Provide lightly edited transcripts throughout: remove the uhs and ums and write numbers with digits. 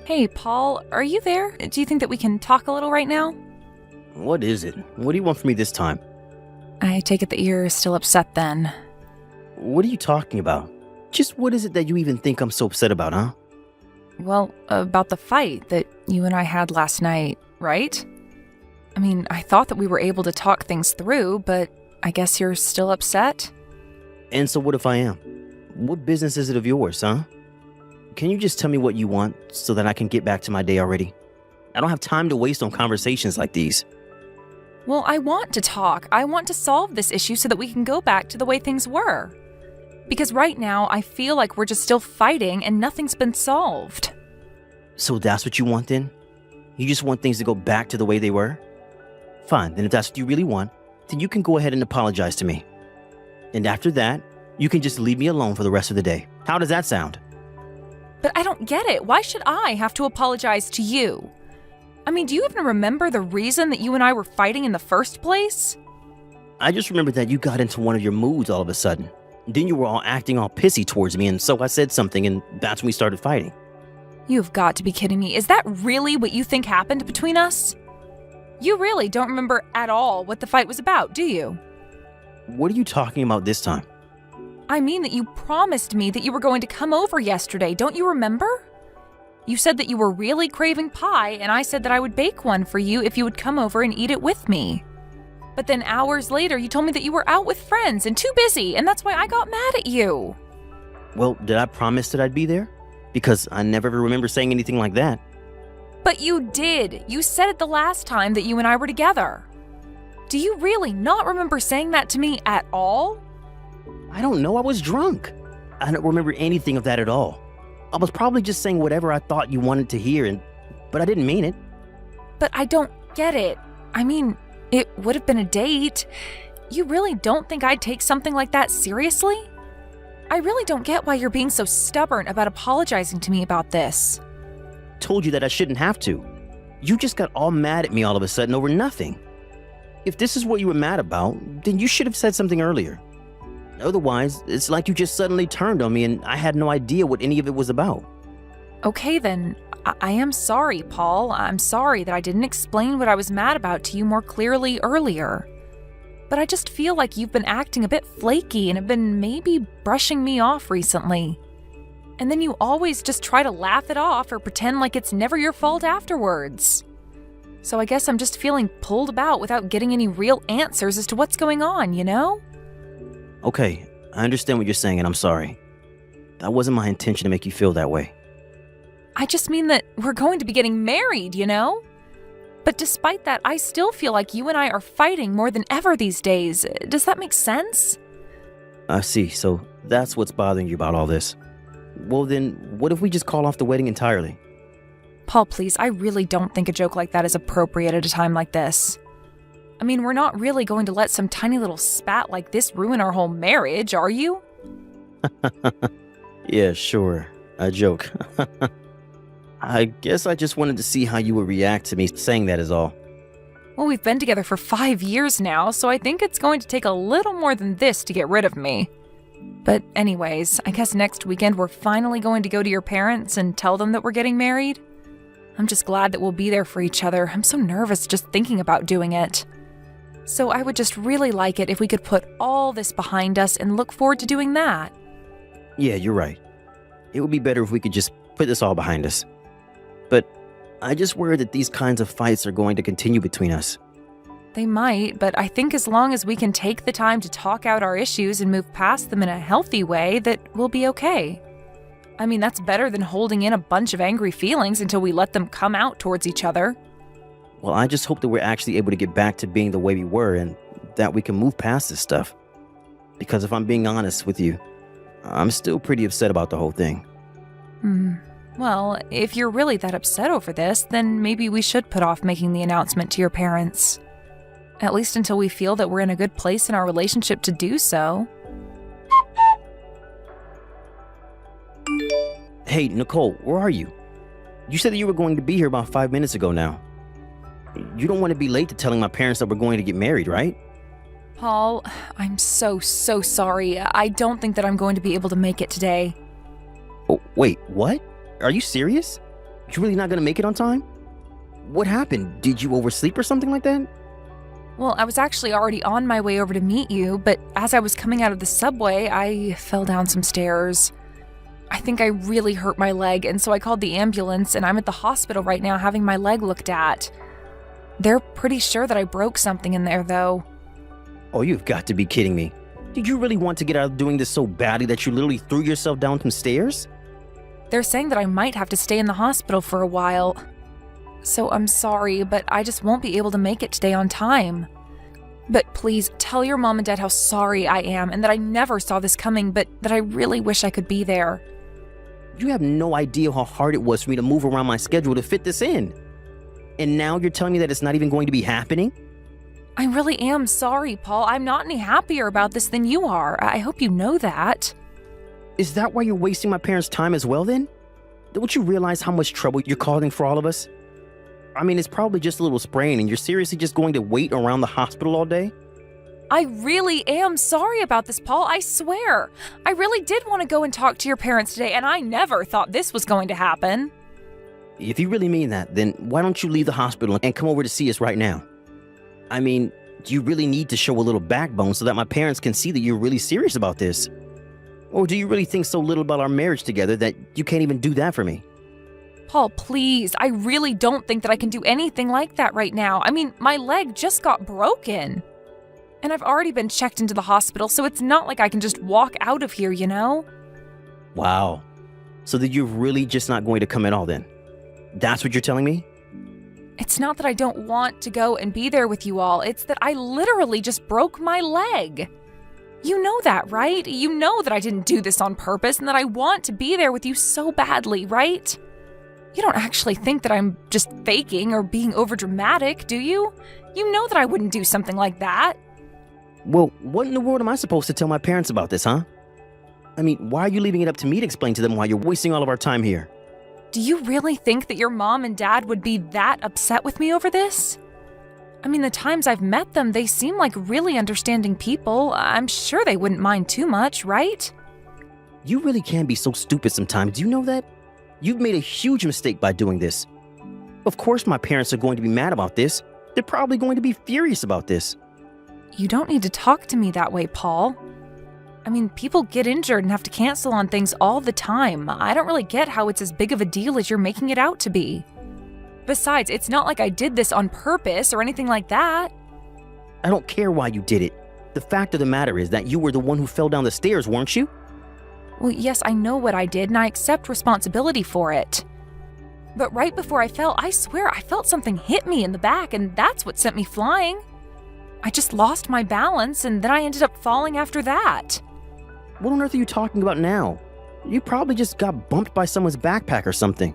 Hey, Paul, are you there? Do you think that we can talk a little right now? What is it? What do you want from me this time? I take it that you're still upset then. What are you talking about? Just what is it that you even think I'm so upset about, huh? Well, about the fight that you and I had last night, right? I mean, I thought that we were able to talk things through, but I guess you're still upset? And so what if I am? What business is it of yours, huh? Can you just tell me what you want so that I can get back to my day already? I don't have time to waste on conversations like these. Well, I want to talk. I want to solve this issue so that we can go back to the way things were. Because right now, I feel like we're just still fighting and nothing's been solved. So that's what you want then? You just want things to go back to the way they were? Fine, then if that's what you really want, then you can go ahead and apologize to me. And after that, you can just leave me alone for the rest of the day. How does that sound? But I don't get it. Why should I have to apologize to you? I mean, do you even remember the reason that you and I were fighting in the first place? I just remembered that you got into one of your moods all of a sudden. Then you were all acting all pissy towards me, and so I said something, and that's when we started fighting. You've got to be kidding me. Is that really what you think happened between us? You really don't remember at all what the fight was about, do you? What are you talking about this time? I mean that you promised me that you were going to come over yesterday, don't you remember? You said that you were really craving pie, and I said that I would bake one for you if you would come over and eat it with me. But then hours later, you told me that you were out with friends and too busy, and that's why I got mad at you. Well, did I promise that I'd be there? Because I never ever remember saying anything like that. But you did. You said it the last time that you and I were together. Do you really not remember saying that to me at all? I don't know, I was drunk. I don't remember anything of that at all. I was probably just saying whatever I thought you wanted to hear, but I didn't mean it. But I don't get it. I mean, it would have been a date. You really don't think I'd take something like that seriously? I really don't get why you're being so stubborn about apologizing to me about this. Told you that I shouldn't have to. You just got all mad at me all of a sudden over nothing. If this is what you were mad about, then you should have said something earlier. Otherwise, it's like you just suddenly turned on me and I had no idea what any of it was about. Okay then, I am sorry, Paul. I'm sorry that I didn't explain what I was mad about to you more clearly earlier. But I just feel like you've been acting a bit flaky and have been maybe brushing me off recently. And then you always just try to laugh it off or pretend like it's never your fault afterwards. So I guess I'm just feeling pulled about without getting any real answers as to what's going on, you know? Okay, I understand what you're saying and I'm sorry. That wasn't my intention to make you feel that way. I just mean that we're going to be getting married, you know? But despite that, I still feel like you and I are fighting more than ever these days. Does that make sense? I see, so that's what's bothering you about all this. Well then, what if we just call off the wedding entirely? Paul, please, I really don't think a joke like that is appropriate at a time like this. I mean, we're not really going to let some tiny little spat like this ruin our whole marriage, are you? Yeah, sure. A joke. I guess I just wanted to see how you would react to me saying that is all. Well, we've been together for 5 years now, so I think it's going to take a little more than this to get rid of me. But anyways, I guess next weekend we're finally going to go to your parents and tell them that we're getting married. I'm just glad that we'll be there for each other. I'm so nervous just thinking about doing it. So I would just really like it if we could put all this behind us and look forward to doing that. Yeah, you're right. It would be better if we could just put this all behind us. But I just worry that these kinds of fights are going to continue between us. They might, but I think as long as we can take the time to talk out our issues and move past them in a healthy way, that we'll be okay. I mean, that's better than holding in a bunch of angry feelings until we let them come out towards each other. Well, I just hope that we're actually able to get back to being the way we were and that we can move past this stuff. Because if I'm being honest with you, I'm still pretty upset about the whole thing. Well, if you're really that upset over this, then maybe we should put off making the announcement to your parents. At least until we feel that we're in a good place in our relationship to do so. Hey, Nicole, where are you? You said that you were going to be here about 5 minutes ago now. You don't want to be late to telling my parents that we're going to get married, right? Paul, I'm so sorry. I don't think that I'm going to be able to make it today. Oh, wait, what? Are you serious? You're really not gonna make it on time? What happened? Did you oversleep or something like that? Well, I was actually already on my way over to meet you, but as I was coming out of the subway, I fell down some stairs. I think I really hurt my leg, and so I called the ambulance, and I'm at the hospital right now having my leg looked at. They're pretty sure that I broke something in there, though. Oh, you've got to be kidding me. Did you really want to get out of doing this so badly that you literally threw yourself down some stairs? They're saying that I might have to stay in the hospital for a while. So I'm sorry, but I just won't be able to make it today on time. But please, tell your mom and dad how sorry I am and that I never saw this coming, but that I really wish I could be there. You have no idea how hard it was for me to move around my schedule to fit this in. And now you're telling me that it's not even going to be happening? I really am sorry, Paul. I'm not any happier about this than you are. I hope you know that. Is that why you're wasting my parents' time as well then? Don't you realize how much trouble you're causing for all of us? I mean, it's probably just a little sprain and you're seriously just going to wait around the hospital all day? I really am sorry about this, Paul. I swear. I really did want to go and talk to your parents today, and I never thought this was going to happen. If you really mean that, then why don't you leave the hospital and come over to see us right now? I mean, do you really need to show a little backbone so that my parents can see that you're really serious about this? Or do you really think so little about our marriage together that you can't even do that for me? Paul, please. I really don't think that I can do anything like that right now. I mean, my leg just got broken. And I've already been checked into the hospital, so it's not like I can just walk out of here, you know? Wow. So that you're really just not going to come at all then? That's what you're telling me? It's not that I don't want to go and be there with you all. It's that I literally just broke my leg. You know that, right? You know that I didn't do this on purpose and that I want to be there with you so badly, right? You don't actually think that I'm just faking or being overdramatic, do you? You know that I wouldn't do something like that. Well, what in the world am I supposed to tell my parents about this, huh? I mean, why are you leaving it up to me to explain to them why you're wasting all of our time here? Do you really think that your mom and dad would be that upset with me over this? I mean, the times I've met them, they seem like really understanding people. I'm sure they wouldn't mind too much, right? You really can be so stupid sometimes. Do you know that? You've made a huge mistake by doing this. Of course my parents are going to be mad about this. They're probably going to be furious about this. You don't need to talk to me that way, Paul. I mean, people get injured and have to cancel on things all the time. I don't really get how it's as big of a deal as you're making it out to be. Besides, it's not like I did this on purpose or anything like that. I don't care why you did it. The fact of the matter is that you were the one who fell down the stairs, weren't you? Well, yes, I know what I did and I accept responsibility for it. But right before I fell, I swear I felt something hit me in the back and that's what sent me flying. I just lost my balance and then I ended up falling after that. What on earth are you talking about now? You probably just got bumped by someone's backpack or something.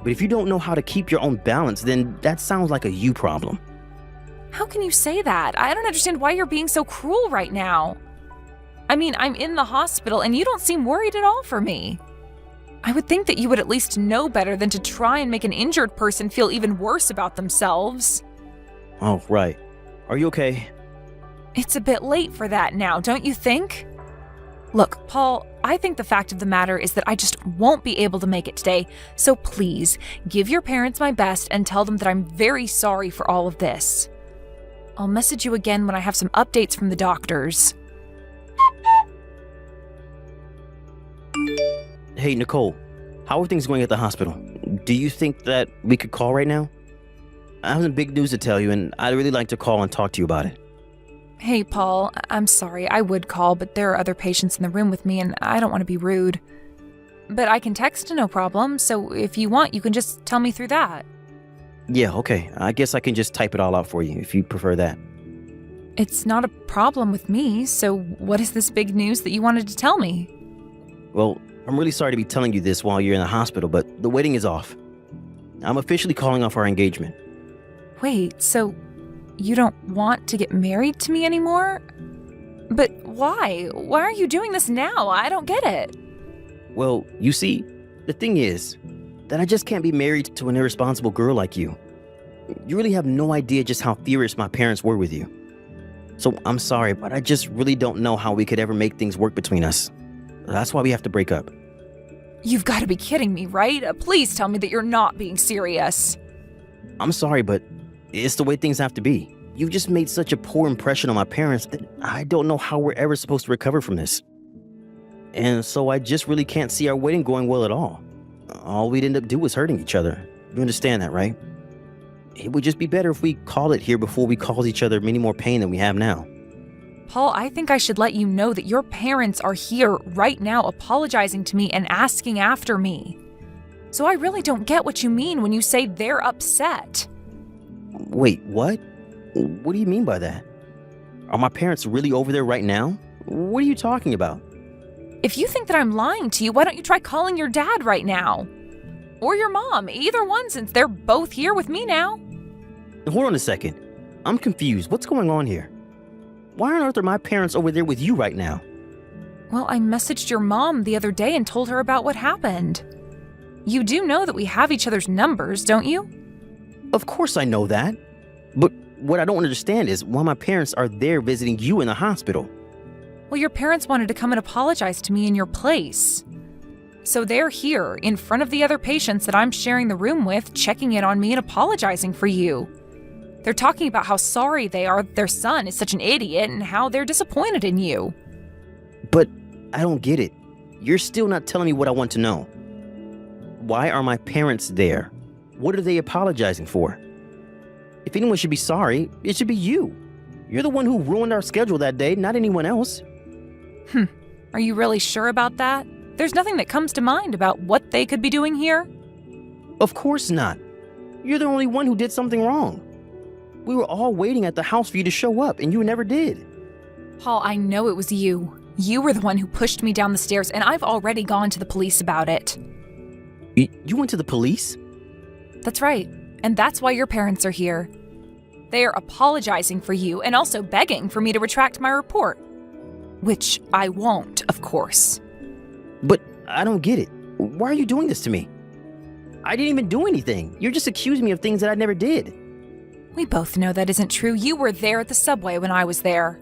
But if you don't know how to keep your own balance, then that sounds like a you problem. How can you say that? I don't understand why you're being so cruel right now. I mean, I'm in the hospital and you don't seem worried at all for me. I would think that you would at least know better than to try and make an injured person feel even worse about themselves. Oh, right. Are you okay? It's a bit late for that now, don't you think? Look, Paul, I think the fact of the matter is that I just won't be able to make it today, so please, give your parents my best and tell them that I'm very sorry for all of this. I'll message you again when I have some updates from the doctors. Hey, Nicole, how are things going at the hospital? Do you think that we could call right now? I have some big news to tell you, and I'd really like to call and talk to you about it. Hey, Paul, I'm sorry, I would call, but there are other patients in the room with me and I don't want to be rude. But I can text, no problem, so if you want, you can just tell me through that. Yeah, okay. I guess I can just type it all out for you if you prefer that. It's not a problem with me, so what is this big news that you wanted to tell me? Well, I'm really sorry to be telling you this while you're in the hospital, but the wedding is off. I'm officially calling off our engagement. Wait, so you don't want to get married to me anymore? But why? Why are you doing this now? I don't get it. Well, you see, the thing is that I just can't be married to an irresponsible girl like you. You really have no idea just how furious my parents were with you. So I'm sorry, but I just really don't know how we could ever make things work between us. That's why we have to break up. You've got to be kidding me, right? Please tell me that you're not being serious. I'm sorry, but it's the way things have to be. You just made such a poor impression on my parents that I don't know how we're ever supposed to recover from this. And so I just really can't see our wedding going well at all. All we'd end up doing is hurting each other. You understand that, right? It would just be better if we call it here before we cause each other many more pain than we have now. Paul, I think I should let you know that your parents are here right now apologizing to me and asking after me. So I really don't get what you mean when you say they're upset. Wait, what? What do you mean by that? Are my parents really over there right now? What are you talking about? If you think that I'm lying to you, why don't you try calling your dad right now? Or your mom, either one, since they're both here with me now. Hold on a second. I'm confused. What's going on here? Why on earth are my parents over there with you right now? Well, I messaged your mom the other day and told her about what happened. You do know that we have each other's numbers, don't you? Of course I know that. But what I don't understand is why my parents are there visiting you in the hospital. Well, your parents wanted to come and apologize to me in your place. So they're here, in front of the other patients that I'm sharing the room with, checking in on me and apologizing for you. They're talking about how sorry they are that their son is such an idiot and how they're disappointed in you. But I don't get it. You're still not telling me what I want to know. Why are my parents there? What are they apologizing for? If anyone should be sorry, it should be you. You're the one who ruined our schedule that day, not anyone else. Are you really sure about that? There's nothing that comes to mind about what they could be doing here? Of course not. You're the only one who did something wrong. We were all waiting at the house for you to show up, and you never did. Paul, I know it was you. You were the one who pushed me down the stairs, and I've already gone to the police about it. You went to the police? That's right, and that's why your parents are here. They are apologizing for you and also begging for me to retract my report. Which I won't, of course. But I don't get it. Why are you doing this to me? I didn't even do anything. You're just accusing me of things that I never did. We both know that isn't true. You were there at the subway when I was there.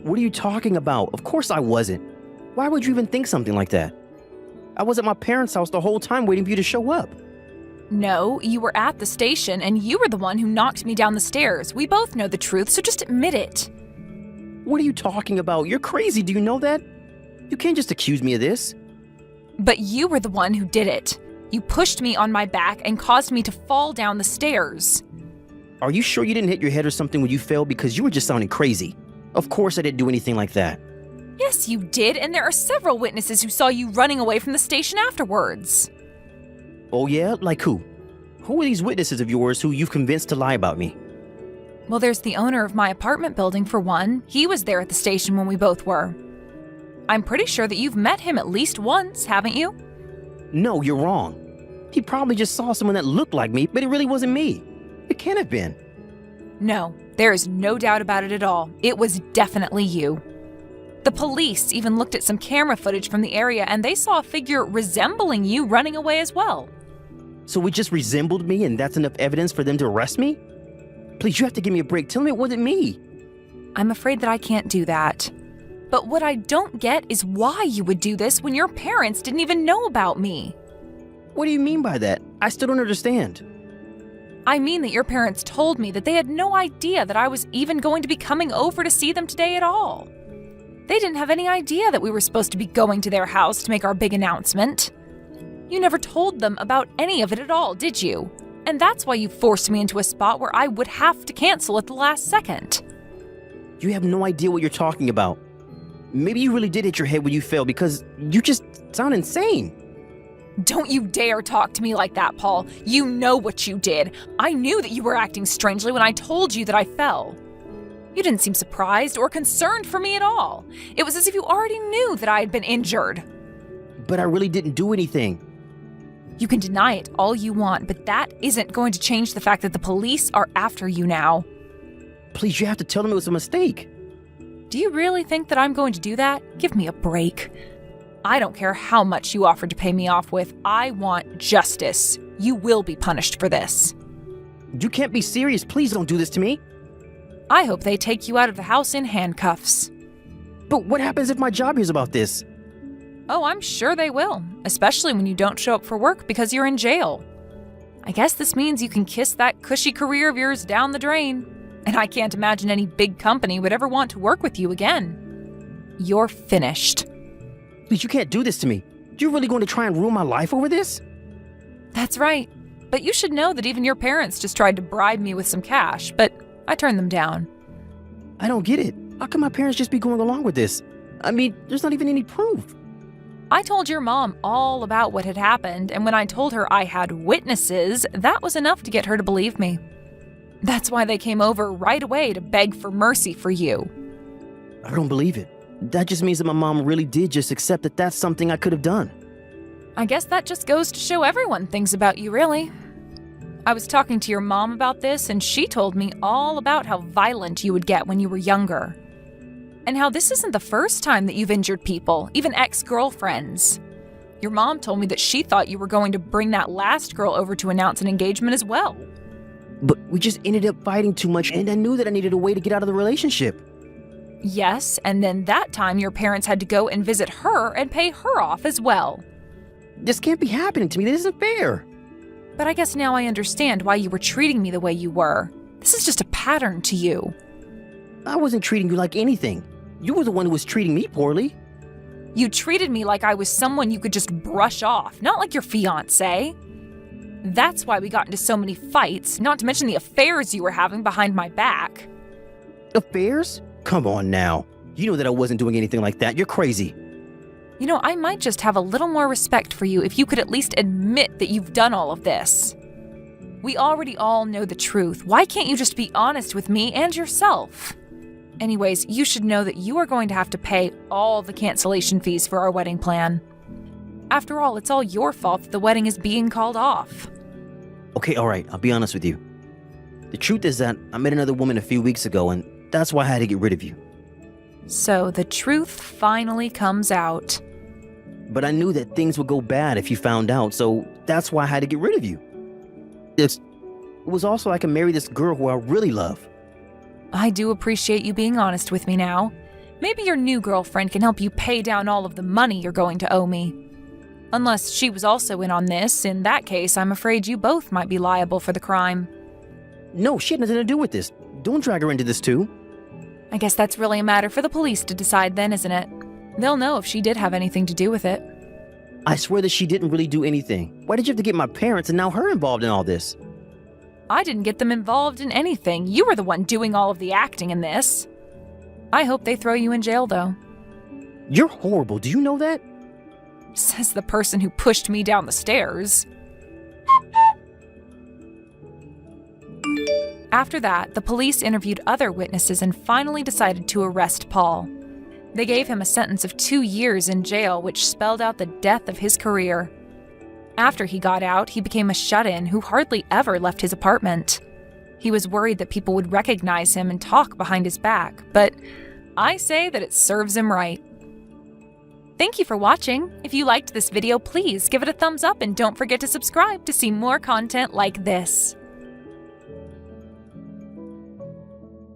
What are you talking about? Of course I wasn't. Why would you even think something like that? I was at my parents' house the whole time waiting for you to show up. No, you were at the station and you were the one who knocked me down the stairs. We both know the truth, so just admit it. What are you talking about? You're crazy, do you know that? You can't just accuse me of this. But you were the one who did it. You pushed me on my back and caused me to fall down the stairs. Are you sure you didn't hit your head or something when you fell? Because you were just sounding crazy. Of course I didn't do anything like that. Yes, you did, and there are several witnesses who saw you running away from the station afterwards. Oh yeah? Like who? Who are these witnesses of yours who you've convinced to lie about me? Well, there's the owner of my apartment building, for one. He was there at the station when we both were. I'm pretty sure that you've met him at least once, haven't you? No, you're wrong. He probably just saw someone that looked like me, but it really wasn't me. It can't have been. No, there is no doubt about it at all. It was definitely you. The police even looked at some camera footage from the area and they saw a figure resembling you running away as well. So it just resembled me and that's enough evidence for them to arrest me? Please, you have to give me a break. Tell me it wasn't me. I'm afraid that I can't do that. But what I don't get is why you would do this when your parents didn't even know about me. What do you mean by that? I still don't understand. I mean that your parents told me that they had no idea that I was even going to be coming over to see them today at all. They didn't have any idea that we were supposed to be going to their house to make our big announcement. You never told them about any of it at all, did you? And that's why you forced me into a spot where I would have to cancel at the last second. You have no idea what you're talking about. Maybe you really did hit your head when you fell because you just sound insane. Don't you dare talk to me like that, Paul. You know what you did. I knew that you were acting strangely when I told you that I fell. You didn't seem surprised or concerned for me at all. It was as if you already knew that I had been injured. But I really didn't do anything. You can deny it all you want, but that isn't going to change the fact that the police are after you now. Please, you have to tell them it was a mistake. Do you really think that I'm going to do that? Give me a break. I don't care how much you offered to pay me off with. I want justice. You will be punished for this. You can't be serious. Please don't do this to me. I hope they take you out of the house in handcuffs. But what happens if my job hears about this? Oh, I'm sure they will, especially when you don't show up for work because you're in jail. I guess this means you can kiss that cushy career of yours down the drain. And I can't imagine any big company would ever want to work with you again. You're finished. Please, you can't do this to me. You're really going to try and ruin my life over this? That's right. But you should know that even your parents just tried to bribe me with some cash, but I turned them down. I don't get it. How can my parents just be going along with this? I mean, there's not even any proof. I told your mom all about what had happened, and when I told her I had witnesses, that was enough to get her to believe me. That's why they came over right away to beg for mercy for you. I don't believe it. That just means that my mom really did just accept that that's something I could have done. I guess that just goes to show everyone things about you, really. I was talking to your mom about this, and she told me all about how violent you would get when you were younger. And how this isn't the first time that you've injured people, even ex-girlfriends. Your mom told me that she thought you were going to bring that last girl over to announce an engagement as well. But we just ended up fighting too much, and I knew that I needed a way to get out of the relationship. Yes, and then that time your parents had to go and visit her and pay her off as well. This can't be happening to me. This isn't fair. But I guess now I understand why you were treating me the way you were. This is just a pattern to you. I wasn't treating you like anything. You were the one who was treating me poorly. You treated me like I was someone you could just brush off, not like your fiancé. That's why we got into so many fights, not to mention the affairs you were having behind my back. Affairs? Come on now. You know that I wasn't doing anything like that. You're crazy. You know, I might just have a little more respect for you if you could at least admit that you've done all of this. We already all know the truth. Why can't you just be honest with me and yourself? Anyways, you should know that you are going to have to pay all the cancellation fees for our wedding plan. After all, it's all your fault that the wedding is being called off. Okay, all right. I'll be honest with you. The truth is that I met another woman a few weeks ago, and that's why I had to get rid of you. So the truth finally comes out. But I knew that things would go bad if you found out, so that's why I had to get rid of you. It was also I can marry this girl who I really love. I do appreciate you being honest with me now. Maybe your new girlfriend can help you pay down all of the money you're going to owe me. Unless she was also in on this, in that case, I'm afraid you both might be liable for the crime. No, she had nothing to do with this. Don't drag her into this too. I guess that's really a matter for the police to decide then, isn't it? They'll know if she did have anything to do with it. I swear that she didn't really do anything. Why did you have to get my parents and now her involved in all this? I didn't get them involved in anything. You were the one doing all of the acting in this. I hope they throw you in jail, though. You're horrible. Do you know that? Says the person who pushed me down the stairs. After that, the police interviewed other witnesses and finally decided to arrest Paul. They gave him a sentence of 2 years in jail, which spelled out the death of his career. After he got out, he became a shut-in who hardly ever left his apartment. He was worried that people would recognize him and talk behind his back, but I say that it serves him right. Thank you for watching. If you liked this video, please give it a thumbs up and don't forget to subscribe to see more content like this.